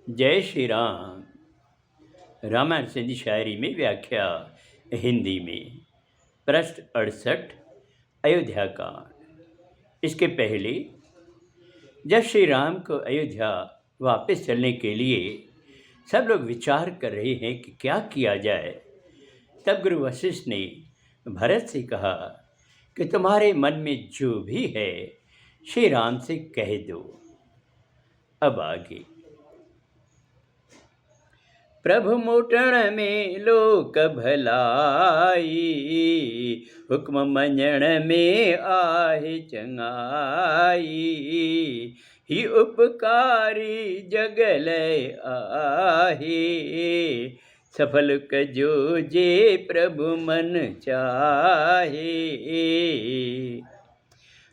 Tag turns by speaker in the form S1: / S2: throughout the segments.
S1: जय श्री राम। रामायण सिंधी शायरी में व्याख्या हिंदी में। पृष्ठ 68 अयोध्या कांड। इसके पहले जब श्री राम को अयोध्या वापस चलने के लिए सब लोग विचार कर रहे हैं कि क्या किया जाए, तब गुरु वशिष्ठ ने भरत से कहा कि तुम्हारे मन में जो भी है श्री राम से कह दो। अब आगे। प्रभु मोटण में लोक भलाई, हुक्म मञण में आहे चंगाई। ही उपकारी जगलय आहे, सफल कजो जे प्रभु मन चाहे।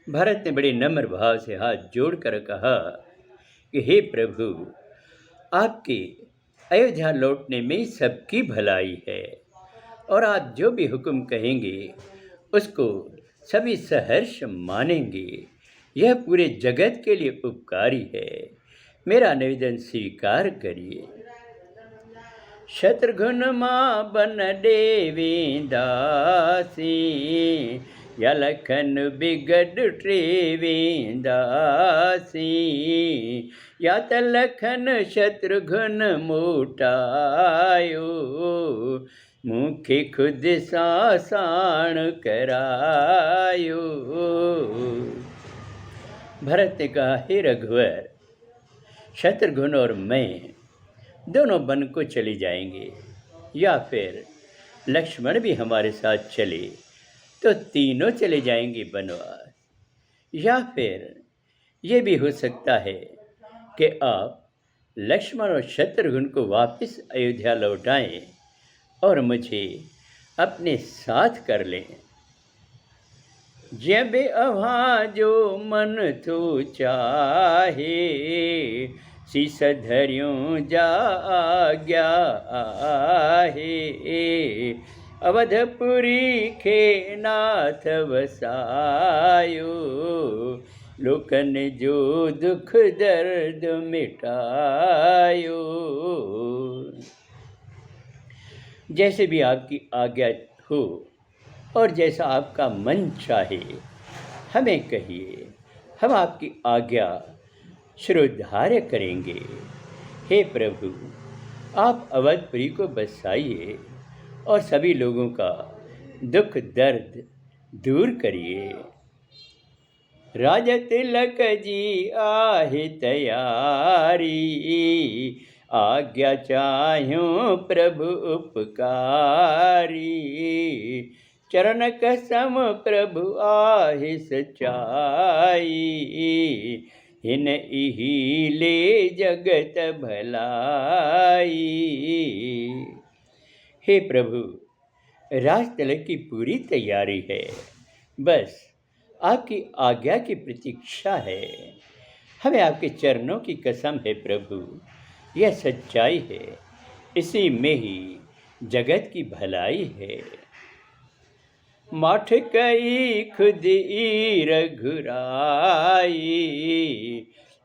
S1: भरत ने बड़े नम्र भाव से हाथ जोड़कर कहा कि हे प्रभु, आपके अयोध्या लौटने में सबकी भलाई है और आप जो भी हुक्म कहेंगे उसको सभी सहर्ष मानेंगे। यह पूरे जगत के लिए उपकारी है, मेरा निवेदन स्वीकार करिए। शत्रुघ्न मां बन देवी दासी, या लखन बिगड़ ट्रेवेंदासी। या त लखन शत्रुघ्न मोटायो, मुखे खुद साण करायो। भरत ने कहा, हे रघुवर, शत्रुघ्न और मैं दोनों वन को चले जाएंगे, या फिर लक्ष्मण भी हमारे साथ चले तो तीनों चले जाएंगे वनवास। या फिर ये भी हो सकता है कि आप लक्ष्मण और शत्रुघ्न को वापस अयोध्या लौटाएं और मुझे अपने साथ कर लें। जब अवहा जो मन तो चाहे, शीस धर्यों जा आज्ञा आहे। अवधपुरी के नाथ वसायो, लोकन जो दुख दर्द मिटायो। जैसे भी आपकी आज्ञा हो और जैसा आपका मन चाहे हमें कहिए, हम आपकी आज्ञा श्रोधार्य करेंगे। हे प्रभु, आप अवधपुरी को बसाइए और सभी लोगों का दुख दर्द दूर करिए। राजा तिलक जी आहे तैयारी, आज्ञा चाह्यो प्रभु उपकारी। चरण कसम प्रभु आहे सच्चाई, हिन इही ले जगत भलाई। हे प्रभु, राज तिलक की पूरी तैयारी है, बस आपकी आज्ञा की प्रतीक्षा है। हमें आपके चरणों की कसम है प्रभु, यह सच्चाई है, इसी में ही जगत की भलाई है। माठ कई खुद ई रघुराई,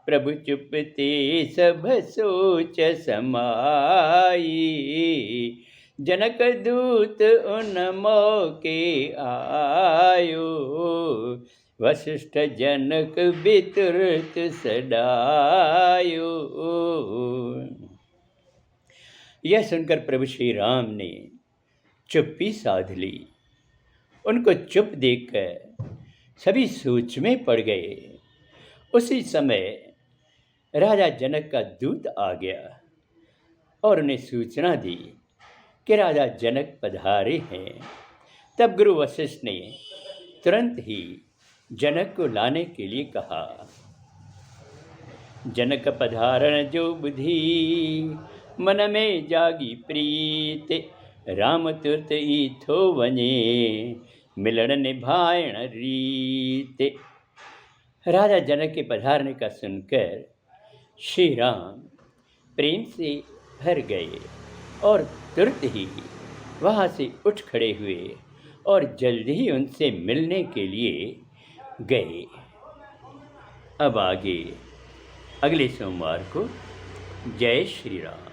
S1: प्रभु चुपते सब सोच समाई। जनक दूत उन मौके आयो, वशिष्ठ जनक बितुरत सडायो। यह सुनकर प्रभु श्री राम ने चुप्पी साध ली। उनको चुप देखकर सभी सोच में पड़ गए। उसी समय राजा जनक का दूत आ गया और उन्हें सूचना दी कि राजा जनक पधारे हैं। तब गुरु वशिष्ठ ने तुरंत ही जनक को लाने के लिए कहा। जनक पधारण जो बुद्धि, मन में जागी प्रीत। राम तुरत ईथो वने, मिलन निभायण रीत। राजा जनक के पधारने का सुनकर श्री राम प्रेम से भर गए और तुरंत ही वहाँ से उठ खड़े हुए और जल्दी ही उनसे मिलने के लिए गए। अब आगे अगले सोमवार को जय श्री राम।